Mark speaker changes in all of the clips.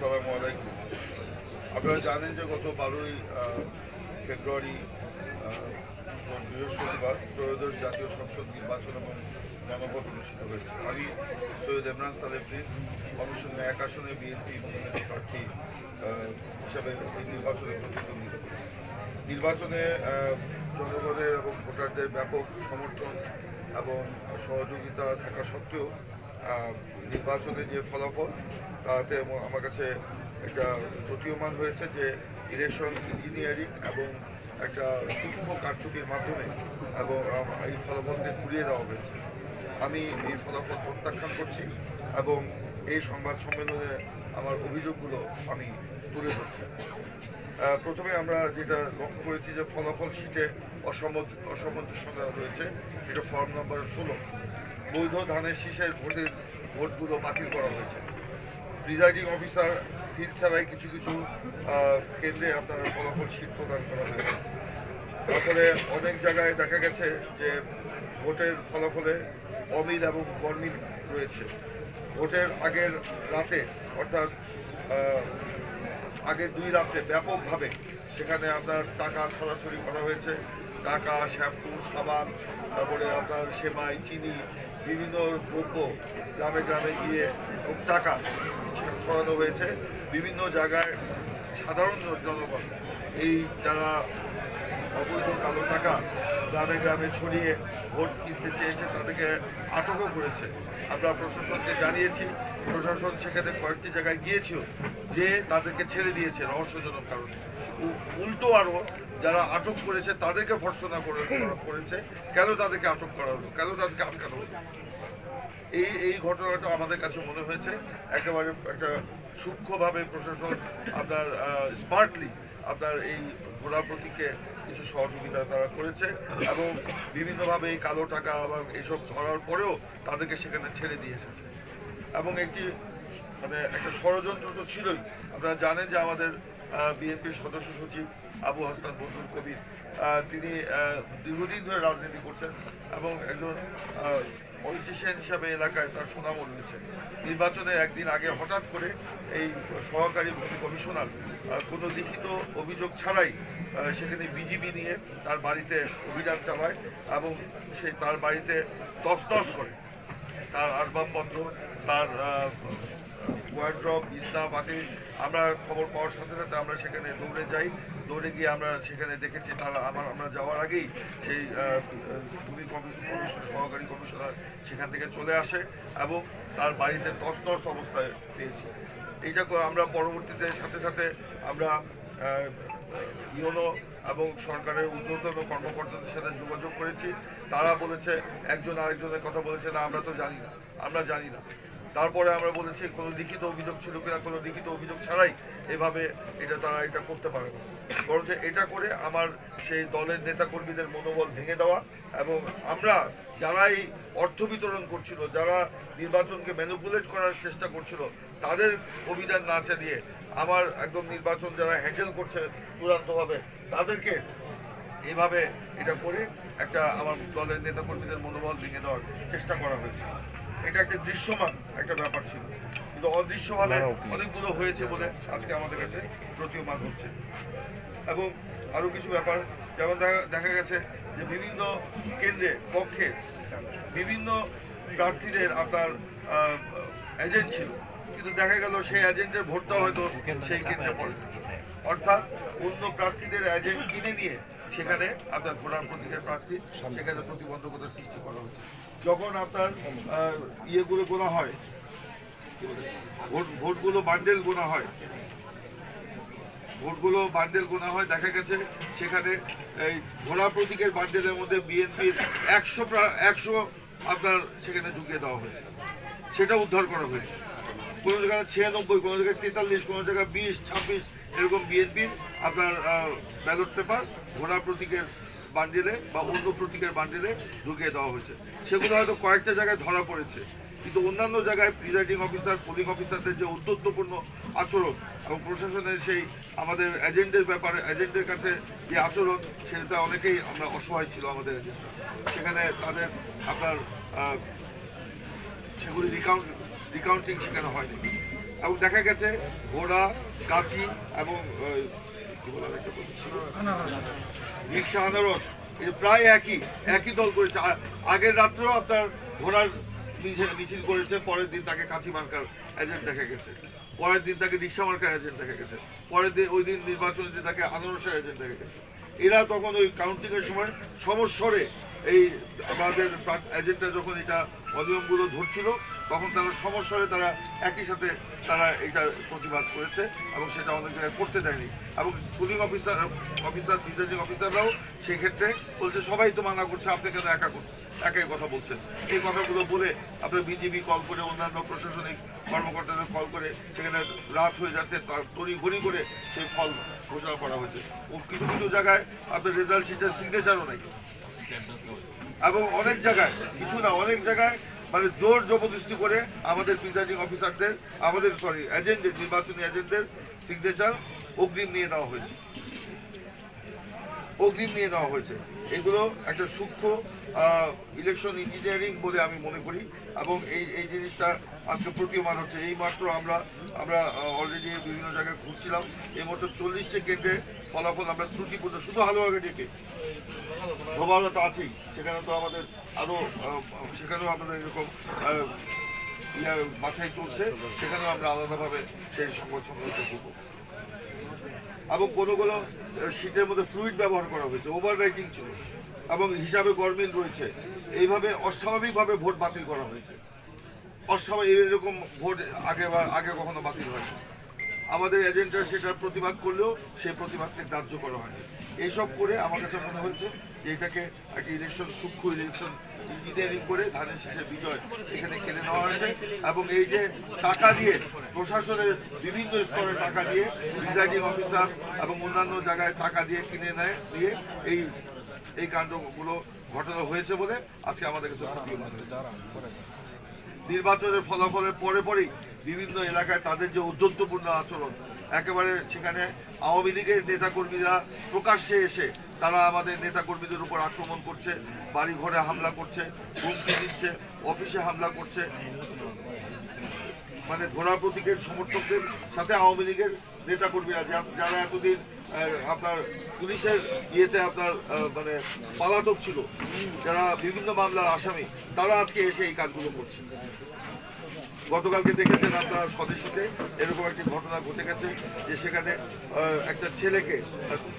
Speaker 1: আসসালামু আলাইকুম। আপনারা জানেন যে গত 12ই ফেব্রুয়ারি বৃহস্পতিবার ত্রয়োদশ জাতীয় সংসদ নির্বাচন এবং গণভোট অনুষ্ঠিত হয়েছে। আমি সৈয়দ ইমরান সালেহ প্রিন্স কমিশনে 1 আসনে বিএনপি মনোনীত প্রার্থী হিসাবে এই নির্বাচনে প্রতিদ্বন্দ্বিতা করি। নির্বাচনে জনগণের এবং ভোটারদের ব্যাপক সমর্থন এবং সহযোগিতা থাকা সত্ত্বেও নির্বাচনে যে ফলাফল তাতে আমার কাছে একটা প্রতীয়মান হয়েছে যে ইলেকশন ইঞ্জিনিয়ারিং এবং একটা সূক্ষ্ম কারচুপির মাধ্যমে এবং এই ফলাফলকে ঘুরিয়ে দেওয়া হয়েছে। আমি এই ফলাফল প্রত্যাখ্যান করছি এবং এই সংবাদ সম্মেলনে আমার অভিযোগগুলো আমি তুলে ধরছি। প্রথমে আমরা যেটা লক্ষ্য করেছি যে ফলাফল শিটে অসামঞ্জস্যতা রয়েছে। এটা ফর্ম নম্বর 16। বৈধ ধানের শীষের ভোটগুলো বাতিল করা হয়েছে। প্রিজাইডিং অফিসার সিল ছাড়াই কিছু কিছু কেন্দ্রে আপনার ফলাফল শীট প্রদান করা হয়েছে। তারপরে অনেক জায়গায় দেখা গেছে যে ভোটের ফলাফলে অমিল এবং গরমিল রয়েছে। ভোটের আগের রাতে অর্থাৎ আগের 2 রাতে ব্যাপকভাবে সেখানে আপনার টাকা ছড়াছড়ি করা হয়েছে। টাকা, শ্যাম্পু, সাবান, তারপরে আপনার সেমাই, চিনি, বিভিন্ন দ্রব্য গ্রামে গ্রামে গিয়ে টাকা ছড়ানো হয়েছে। বিভিন্ন জায়গায় সাধারণ জনগণ এই যারা অবৈধ কালো টাকা গ্রামে গ্রামে ছড়িয়ে ভোট কিনতে চেয়েছে তাদেরকে আটকও করেছে। আমরা প্রশাসনকে জানিয়েছি, প্রশাসন সেখানে কয়েকটি জায়গায় গিয়েছিল যে তাদেরকে ছেড়ে দিয়েছে রহস্যজনক কারণে। উল্টো আরও যারা আটক করেছে তাদেরকে ভর্ৎসনা করেছে কেন তাদেরকে আটক করা হলো, কেন তাদেরকে আটকানো হলো। এই ঘটনাটা আমাদের কাছে মনে হয়েছে একেবারে একটা সূক্ষ্মভাবে প্রশাসন আপনার স্মার্টলি আপনার এই ঘোড়া প্রতীকে কিছু সহযোগিতা তারা করেছে এবং বিভিন্নভাবে এই কালো টাকা এবং এইসব ধরার পরেও তাদেরকে সেখানে ছেড়ে দিয়ে এসেছে। এবং একটি একটা ষড়যন্ত্র তো ছিলই। আপনারা জানেন যে আমাদের বিএনপির সদস্য সচিব আবু হাসান বদরুল কবির তিনি দীর্ঘদিন ধরে রাজনীতি করছেন এবং একজন পলিটিশিয়ান হিসাবে এলাকায় তার সুনামও রয়েছে। নির্বাচনের একদিন আগে হঠাৎ করে এই সহকারী ভূমি কমিশনার কোনো লিখিত অভিযোগ ছাড়াই সেখানে বিজিবি নিয়ে তার বাড়িতে অভিযান চালায় এবং তার বাড়িতে তছনছ করে তার আসবাবপত্র, তার ওয়ার্ড্রপ, বিছনা, বাতি। আমরা খবর পাওয়ার সাথে সাথে আমরা সেখানে দৌড়ে যাই। দৌড়ে গিয়ে আমরা সেখানে দেখেছি আমরা যাওয়ার আগেই সেই ভূমি কমিশন সহকারী কমিশনার সেখান থেকে চলে আসে এবং তার বাড়িতে তছনছ অবস্থায় পেয়েছি। এইটা আমরা পরবর্তীতে সাথে সাথে আমরা ইউনো এবং সরকারের ঊর্ধ্বতন কর্মকর্তাদের সাথে যোগাযোগ করেছি। তারা বলেছে একজন আরেকজনের কথা বলেছে না আমরা তো জানি না, আমরা জানি না। তারপরে আমরা বলেছি কোনো লিখিত অভিযোগ ছিল কিনা, কোনো লিখিত অভিযোগ ছাড়াই এভাবে তারা এটা করতে পারে না। বরঞ্চ এটা করে আমার সেই দলের নেতাকর্মীদের মনোবল ভেঙে দেওয়া এবং আমরা যারাই অর্থ বিতরণ করছিল, যারা নির্বাচনকে ম্যানিপুলেট করার চেষ্টা করছিল তাদের অভিযান না চালিয়ে আমার একদম নির্বাচন যারা হ্যান্ডেল করছে চূড়ান্তভাবে তাদেরকে এইভাবে এটা করে একটা আমার দলের নেতাকর্মীদের মনোবল ভেঙে দেওয়ার চেষ্টা করা হয়েছে। এটা একটা দৃশ্যমান একটা ব্যাপার ছিল, কিন্তু অদৃশ্যভাবে অনেকগুলো হয়েছে বলে আজকে আমাদের কাছে প্রতীয়মান হচ্ছে। এবং আরও কিছু ব্যাপার যেমন দেখা গেছে যে বিভিন্ন কেন্দ্রে পক্ষে বিভিন্ন প্রার্থীদের আপনার এজেন্ট ছিল, কিন্তু দেখা গেল সেই এজেন্টের ভোটটা হয়তো সেই কেন্দ্রে পড়ে, অর্থাৎ অন্য প্রার্থীদের এজেন্ট কিনে নিয়ে সেখানে আপনার ঘোড়ার প্রতীকের প্রার্থী সেখানে প্রতিবন্ধকতার সৃষ্টি করা হচ্ছে। যখন আপনার ইয়েগুলো গোনা হয়, ভোটগুলো বান্ডেল গোনা হয়, দেখা গেছে সেখানে এই ঘোড়া প্রতীকের বান্ডেলের মধ্যে বিএনপির 100 আপনার সেখানে ঢুকিয়ে দেওয়া হয়েছে, সেটা উদ্ধার করা হয়েছে। কোনো জায়গায় 96, কোনো জায়গায় 43, কোনো জায়গায় 20, 26 এরকম বিএনপির আপনার ব্যালট পেপার ঘোড়া প্রতীকের বান্ডেলে বা অন্য প্রতীকের বান্ডেলে ঢুকিয়ে দেওয়া হয়েছে। সেগুলো হয়তো কয়েকটা জায়গায় ধরা পড়েছে, কিন্তু অন্যান্য জায়গায় প্রিজাইডিং অফিসার, পোলিং অফিসারদের যে ঔদ্ধত্যপূর্ণ আচরণ এবং প্রশাসনের সেই আমাদের এজেন্টের ব্যাপারে এজেন্টের কাছে যে আচরণ, সেটা অনেকেই আমরা অসহায় ছিল আমাদের এজেন্ট। সেখানে তাদের আপনার সেগুলি রিকাউন্টিং সেখানে হয়নি। এবং দেখা গেছে ঘোড়া, কাঁচি এবং কি বলা রিক্সা, আনারস, প্রায় একই দল করেছে। আগের রাত্রেও আপনার ঘোড়ার মিছিল করেছে, পরের দিন তাকে কাঁচি মার্কার এজেন্ট দেখা গেছে, পরের দিন তাকে রিক্সা মার্কার এজেন্ট দেখা গেছে, পরের দিন ওই দিন নির্বাচনে যে তাকে আনারসের এজেন্ট দেখা গেছে। এরা তখন ওই কাউন্টিং এর সময় সমস্বরে এই আমাদের এজেন্টরা যখন এটা অনিয়মগুলো ধরছিল তখন তারা সমস্যারে তারা একই সাথে তারা এটার প্রতিবাদ করেছে এবং সেটা অনেক জায়গায় করতে দেয়নি। এবং পুলিং অফিসার প্রিজাইডিং অফিসাররাও সেই ক্ষেত্রে বলছে সবাই তো মানা করছে, আপনি কেন একাই কথা বলছেন। এই কথাগুলো বলে আপনার বিজিবি কল করে, অন্যান্য প্রশাসনিক কর্মকর্তাদের কল করে, সেখানে রাত হয়ে যাচ্ছে, তার তড়িঘড়ি করে সেই ফল ঘোষণা করা হয়েছে। কিছু কিছু জায়গায় আপনার রেজাল্ট শিটের সিগনেচারও নাই এবং অনেক জায়গায় অনেক জায়গায় মানে জোর জবরদস্তি করে আমাদের প্রিজাইডিং অফিসারদের, এজেন্টদের, নির্বাচনী এজেন্টদের সিগনেচার অগ্রিম নিয়ে নেওয়া হয়েছে। এগুলো একটা সূক্ষ্ম ইলেকশন ইঞ্জিনিয়ারিং বলে আমি মনে করি এবং এই জিনিসটা আজকে প্রতীয়মান হচ্ছে। এই মাত্র আমরা অলরেডি বিভিন্ন জায়গায় ঘুরছিলাম, এই মতো 40টি কেন্দ্রে ফলাফল আমরা ত্রুটিপূর্ণ, শুধু হালুয়াঘাটিতে, ধোবাউড়া তো আছেই, সেখানে তো আমাদের সেখানেও আমাদের এরকম বাছাই চলছে, সেখানেও আমরা আলাদাভাবে সেই সংবাদ সংগ্রহ করবো। এবং কোনো শীটের মধ্যে ফ্লুইড ব্যবহার করা হয়েছে, ওভার রাইটিং ছিল এবং হিসাবে গরমিল রয়েছে। এইভাবে অস্বাভাবিকভাবে ভোট বাতিল করা হয়েছে। এরকম ভোট আগে কখনো বাতিল হয়নি। আমাদের এজেন্টরা সেটার প্রতিবাদ করলেও সেই প্রতিবাদকে গ্রাহ্য করা হয়নি। এইসব করে আমার কাছে মনে হয়েছে যে এটাকে একটা সূক্ষ্ম ইলেকশন ইঞ্জিনিয়ারিং করে ধানের শীষের বিজয় এখানে কেড়ে নেওয়া হয়েছে। এবং এই যে টাকা দিয়ে, প্রশাসনের বিভিন্ন স্তরে টাকা দিয়ে, প্রিজাইডিং অফিসার এবং অন্যান্য জায়গায় টাকা দিয়ে কিনে দিয়ে এই কাণ্ডগুলো ঘটনা হয়েছে বলে আজকে আমাদের কাছে নির্বাচনের ফলাফলের পরেই বিভিন্ন এলাকায় তাদের যে উদ্যন্তপূর্ণ আচরণ, একেবারে সেখানে আওয়ামী লীগের নেতাকর্মীরা প্রকাশ্যে এসে তারা আমাদের নেতাকর্মীদের উপর আক্রমণ করছে, বাড়ি ঘরে হামলা করছে, হুমকি দিচ্ছে, অফিসে হামলা করছে। মানে ঘোড়া প্রতীকের সমর্থকদের সাথে আওয়ামী লীগের নেতাকর্মীরা যারা এতদিন আপনার পুলিশের ইয়েতে আপনার মানে পলাতক ছিল, যারা বিভিন্ন মামলার আসামি, তারা আজকে এসে এই কাজগুলো করছে। গতকালকে দেখেছেন আপনারা স্বদেশীতে এরকম একটি ঘটনা ঘটে গেছে যে সেখানে একটা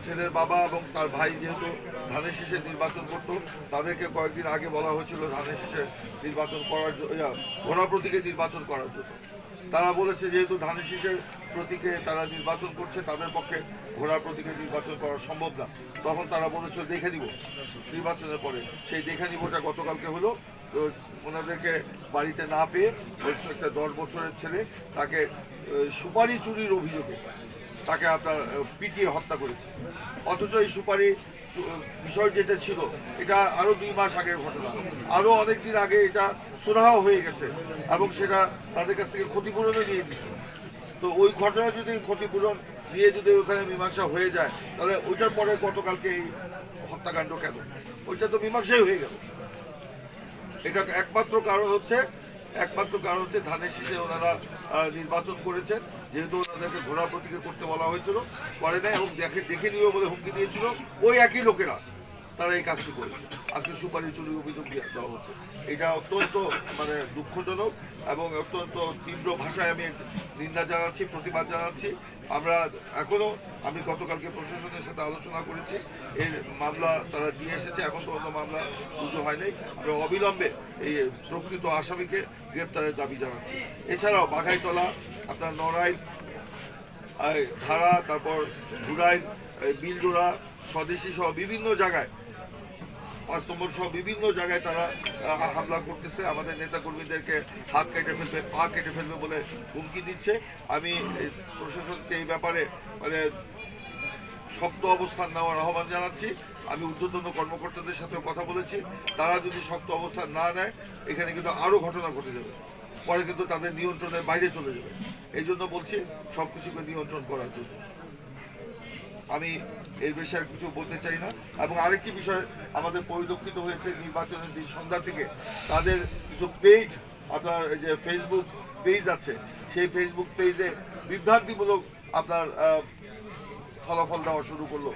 Speaker 1: ছেলের বাবা এবং তার ভাই যেহেতু ধানের শীষে নির্বাচন করতো, তাদেরকে কয়েকদিন আগে বলা হয়েছিল ধানের শীষে নির্বাচন করার জন্য, ঘোড়া প্রতীকে নির্বাচন করার জন্য। তারা বলেছে যেহেতু ধানের শীষের প্রতীকে তারা নির্বাচন করছে, তাদের পক্ষে ঘোড়ার প্রতীকে নির্বাচন করা সম্ভব না। তখন তারা বলেছিল দেখে দিব নির্বাচনের পরে। সেই দেখে নিবটা গতকালকে হলো। তো ওনাদেরকে বাড়িতে না পেয়ে একটা 10 বছরের ছেলে তাকে সুপারি চুরির অভিযোগে তাকে আপনার পিটিয়ে হত্যা করেছে। অথচ এই সুপারি বিষয় যেটা ছিল এটা আরো 2 মাস আগের ঘটনা, আরো অনেক দিন আগে এটা সুরাহা হয়ে গেছে এবং সেটা তাদের কাছ থেকে ক্ষতিপূরণও নিয়ে দিচ্ছে। তো ওই ঘটনা যদি ক্ষতিপূরণ নিয়ে যদি ওখানে মীমাংসা হয়ে যায়, তাহলে ওইটার পরে গতকালকে এই হত্যাকাণ্ড কেন? ওইটা তো মীমাংসাই হয়ে গেল। এটা একমাত্র কারণ হচ্ছে ধানের শীষে ওনারা নির্বাচন করেছেন, যেহেতু ওনাদেরকে ঘোড়া প্রতীকে করতে বলা হয়েছিল, করে দেয় এবং দেখে নিবে বলে হুমকি দিয়েছিল। ওই একই লোকেরা তারা এই কাজটি করেছে। আজকে সুপারি চুরির অভিযোগ দেওয়া হচ্ছে। এটা অত্যন্ত মানে দুঃখজনক এবং অত্যন্ত তীব্র ভাষায় আমি নিন্দা জানাচ্ছি, প্রতিবাদ জানাচ্ছি। আমি গতকালকে প্রশাসনের সাথে আলোচনা করেছি, এর মামলা তারা দিয়ে এসেছে, এখন তো অন্য মামলা রুজু হয় নাই। আমরা অবিলম্বে এই প্রকৃত আসামিকে গ্রেপ্তারের দাবি জানাচ্ছি। এছাড়াও বাঘাইতলা, আপনার নড়াইল, ধারা, তারপর ঘুরাইল, বিলডোরা, স্বদেশী সহ বিভিন্ন জায়গায়, 5 নম্বর সহ বিভিন্ন জায়গায় তারা হামলা করতেছে। আমাদের নেতাকর্মীদেরকে হাত কেটে ফেলবে, পা কেটে ফেলবে বলে হুমকি দিচ্ছে। আমি প্রশাসনকে এই ব্যাপারে মানে শক্ত অবস্থান নেওয়ার আহ্বান জানাচ্ছি। আমি ঊর্ধ্বতন কর্মকর্তাদের সাথেও কথা বলেছি, তারা যদি শক্ত অবস্থান না নেয় এখানে কিন্তু আরও ঘটনা ঘটে যাবে, পরে কিন্তু তাদের নিয়ন্ত্রণের বাইরে চলে যাবে। এই জন্য বলছি সব কিছুকে নিয়ন্ত্রণ করার জন্য। আমি এই বিষয়ে কিছু বলতে চাই না। এবং আরেকটি বিষয় আমাদের পরিলক্ষিত হয়েছে, নির্বাচনের দিন সন্ধ্যা থেকে তাদের কিছু পেজ, আপনার এই যে ফেসবুক পেজ আছে, সেই ফেসবুক পেজে বিভ্রান্তিমূলক আপনার ফলাফল দেওয়া শুরু করলো।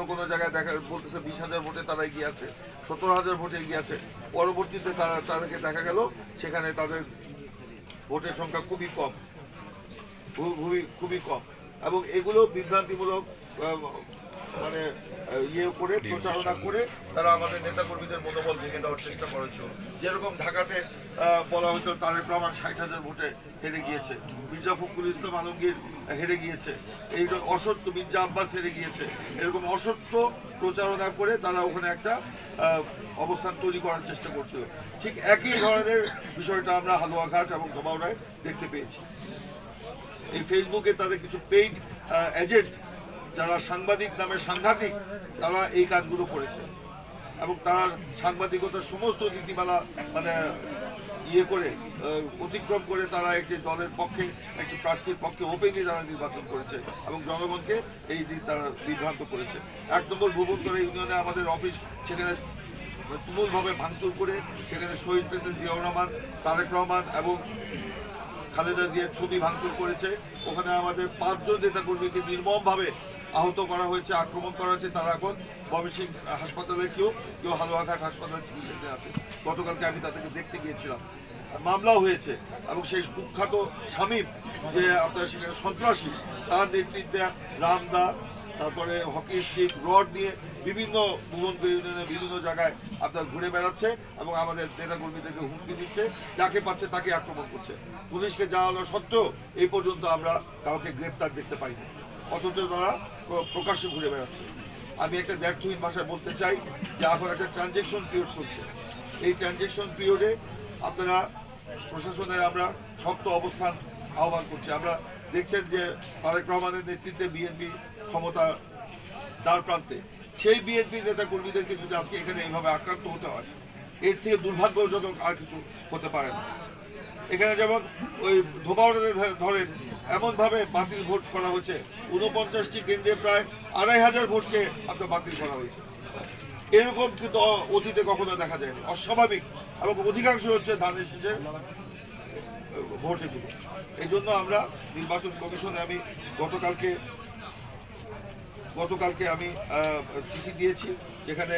Speaker 1: কোনো জায়গায় দেখা বলতেছে 20,000 ভোটে তারা এগিয়ে আছে, 17,000 ভোটে এগিয়ে আছে। পরবর্তীতে তাদেরকে দেখা গেল সেখানে তাদের ভোটের সংখ্যা খুবই কম, খুবই কম। এবং এগুলো বিভ্রান্তিমূলক মানে ইয়ে করে প্রচারণা করে তারা আমাদের নেতাকর্মীদের মনোবল ভেঙে দেওয়ার চেষ্টা করেছিল। যেরকম ঢাকাতে বলা হতো তারেক রহমান 60,000 ভোটে হেরে গিয়েছে, মির্জা ফখরুল ইসলাম আলমগীর হেরে গিয়েছে, এই অসত্য মির্জা আব্বাস হেরে গিয়েছে, এরকম অসত্য প্রচারণা করে তারা ওখানে একটা অবস্থান তৈরি করার চেষ্টা করছিল। ঠিক একই ধরনের বিষয়টা আমরা হালুয়াঘাট এবং ধোবাউড়ায় দেখতে পেয়েছি। এই ফেসবুকে তাদের কিছু পেইড এজেন্ট যারা সাংবাদিক নামে সাংঘাতিক, তারা এই কাজগুলো করেছে এবং তারা সাংবাদিকতার সমস্ত নীতিমালা মানে ইয়ে করে অতিক্রম করে তারা একটি দলের পক্ষে, একটি প্রার্থীর পক্ষে ওপেনলি তারা নির্বাচন করেছে এবং জনগণকে এই দিন তারা বিভ্রান্ত করেছে। 1 নম্বর ভুবনতলা ইউনিয়নে আমাদের অফিস, সেখানে তুমুলভাবে ভাঙচুর করে সেখানে শহীদ প্রেসিডেন্ট জিয়াউর রহমান, তারেক রহমান এবং খালেদা জিয়ার ছবি ভাঙচুর করেছে। ওখানে আমাদের 5 জন নেতাকর্মীকে নির্মমভাবে আহত করা হয়েছে, আক্রমণ করা হয়েছে। তারা এখন ময়মনসিংহ হাসপাতালে, কেউ হালুয়াঘাট হাসপাতালে চিকিৎসাধীন আছে। গতকালকে আমি তাদেরকে দেখতে গিয়েছিলাম। মামলাও হয়েছে এবং সেই কুখ্যাত শামীম যে আপনার সেখানে সন্ত্রাসী, তার নেতৃত্বে রামদা, তারপরে হকি স্টিক, রড দিয়ে বিভিন্ন ভুবনতলা ইউনিয়নে বিভিন্ন জায়গায় আপনার ঘুরে বেড়াচ্ছে এবং আমাদের নেতাকর্মীদেরকে হুমকি দিচ্ছে, যাকে পাচ্ছে তাকে আক্রমণ করছে। পুলিশকে জানানো সত্ত্বেও এই পর্যন্ত আমরা কাউকে গ্রেপ্তার দেখতে পাইনি, অথচ তারা প্রকাশ্যে ঘুরে বেড়াচ্ছে। আমি একটা দ্ব্যর্থহীন ভাষায় বলতে চাই যে এখন একটা ট্রানজেকশন পিরিয়ড চলছে। এই ট্রানজেকশন পিরিয়ডে আপনারা প্রশাসনের আমরা শক্ত অবস্থান আহ্বান করছি। আমরা দেখছেন যে তারেক রহমানের নেতৃত্বে বিএনপি ক্ষমতা দ্বার প্রান্তে, সেই বিএনপি নেতা কর্মীদেরকে যদি আজকে এখানে এইভাবে আক্রান্ত হতে হয়, এর থেকে দুর্ভাগ্যজনক আর কিছু হতে পারে না। এখানে যেমন ওই ধোবাউড়াতে ধরেন এমনভাবে বাতিল ভোট করা হয়েছে, 49টি কেন্দ্রে প্রায় 2,500 ভোটকে আপনার বাতিল করা হয়েছে। এরকম কিন্তু অতীতে কখনো দেখা যায়নি, অস্বাভাবিক। এবং অধিকাংশ হচ্ছে ধানের শীষের ভোট এগুলো। এই জন্য আমরা নির্বাচন কমিশনে আমি গতকালকে আমি চিঠি দিয়েছি, যেখানে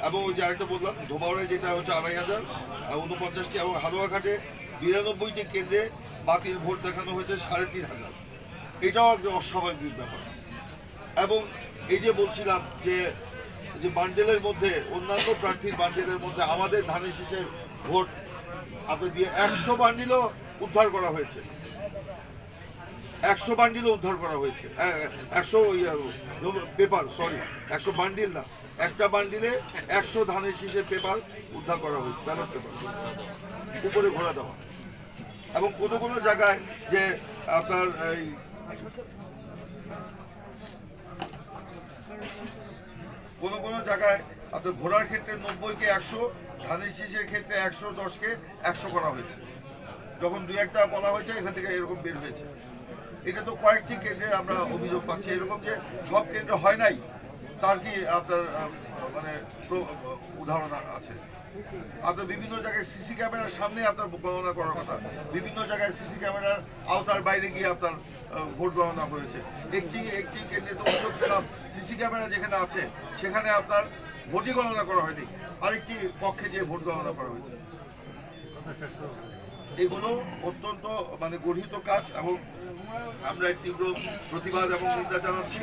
Speaker 1: এবং ওই যে আরেকটা বললাম ধোবাউড়ায় যেটা হচ্ছে 2,500, 49টি এবং হালুয়াঘাটে 92টি কেন্দ্রে বাতিল ভোট দেখানো হয়েছে 3,500। এটাও একটা অস্বাভাবিক ব্যাপার। এবং এই যে বলছিলাম যে বান্ডেলের মধ্যে, অন্যান্য প্রার্থীর বান্ডেলের মধ্যে আমাদের ধানের শীষের ভোট আপনার দিয়ে 100 বান্ডিলও উদ্ধার করা হয়েছে, 100 বান্ডিলও উদ্ধার করা হয়েছে। 100 পেপার, সরি 100 বান্ডিল না, একটা বান্ডিলে 100 ধানের শীষের পেপার উদ্ধার করা হয়েছে, ব্যালট পেপার উপরে ঘোরা দেওয়া। এবং কোনো জায়গায় যে আপনার এই কোনো জায়গায় আপনার ঘোড়ার ক্ষেত্রে 90কে 100, ধানের শীষের ক্ষেত্রে 110কে 100 করা হয়েছে। যখন 2-1টা বলা হয়েছে এখান থেকে এরকম বের হয়েছে। এটা তো কয়েকটি কেন্দ্রের আমরা অভিযোগ পাচ্ছি, এরকম যে সব কেন্দ্র হয় নাই তার কি আপনার মানে উদাহরণ আছে। আপনার বিভিন্ন জায়গায় সিসি ক্যামেরার সামনে আপনার গণনা করার কথা, বিভিন্ন জায়গায় সিসি ক্যামেরার আওতার বাইরে গিয়ে আপনার ভোট গণনা হয়েছে। একটি কেন্দ্রে তো অভিযোগ পেলাম সিসি ক্যামেরা যেখানে আছে সেখানে আপনার ভোটই গণনা করা হয়নি, আরেকটি পক্ষে যে ভোট গণনা করা হয়েছে। এগুলো অত্যন্ত মানে গর্হিত কাজ এবং আমরা তীব্র প্রতিবাদ এবং নিন্দা জানাচ্ছি।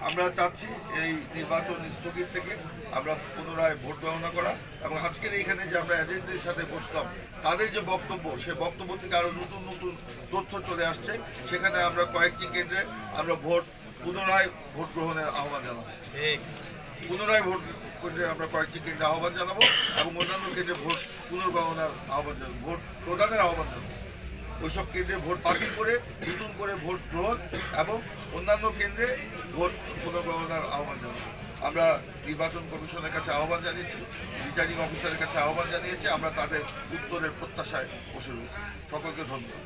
Speaker 1: আমরা চাচ্ছি এই নির্বাচন স্থগিত থেকে আমরা পুনরায় ভোট গণনা করা এবং আজকের এইখানে যে আমরা এজেন্টদের সাথে বসলাম তাদের যে বক্তব্য, সে বক্তব্য থেকে আরো নতুন তথ্য চলে আসছে। সেখানে আমরা কয়েকটি কেন্দ্রে আমরা পুনরায় ভোট গ্রহণের আহ্বান জানাবো, আমরা কয়েকটি কেন্দ্রে আহ্বান জানাবো এবং অন্যান্য কেন্দ্রে ভোট পুনর্গণনার আহ্বান জানাবো, ভোট প্রদানের আহ্বান জানাবো। ওইসব কেন্দ্রে ভোট বাতিল করে নতুন করে ভোট গ্রহণ এবং অন্যান্য কেন্দ্রে ভোট পুনর্গণনার আহ্বান জানাবো। আমরা নির্বাচন কমিশনের কাছে আহ্বান জানিয়েছি, রিটার্নিং অফিসারের কাছে আহ্বান জানিয়েছি। আমরা তাদের উত্তরের প্রত্যাশায় বসে রয়েছি। সকলকে ধন্যবাদ।